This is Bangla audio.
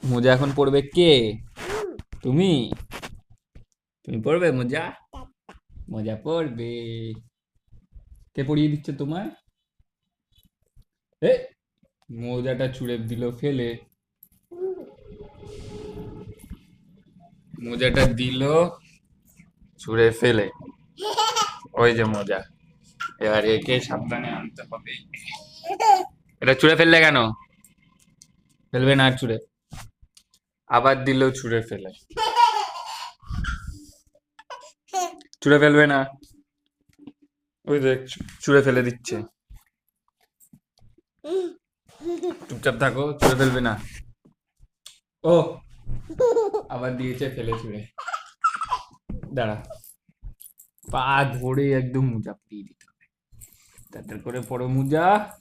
মোজা এখন পড়বে কে? তুমি? তুমি পড়বে মোজা? মোজা পড়বে। কে পড়িয়ে দিচ্ছে তোমায়? এ, মোজাটা ছুঁড়ে দিল ফেলে। মোজাটা দিল ছুঁড়ে ফেলে। ওই যে মোজা। এবার একে সাবধানে আনতে হবে। এটা ছুঁড়ে ফেললে কেন? ফেলবে না আর ছুঁড়ে। আবার দিল ছুঁড়ে ফেলে। ছুঁড়ে ফেলবে না। ওই দেখ, ছুঁড়ে ফেলে দিচ্ছে। চুপচাপ থাকো, ছুঁড়ে ফেলবে না। ও, আবার দিয়েছে ফেলে ছুঁড়ে। দাঁড়া, পা ধরে একদম মোজা পরিয়ে দিতে হবে। তাড়াতাড়ি করে পড়ো মোজা।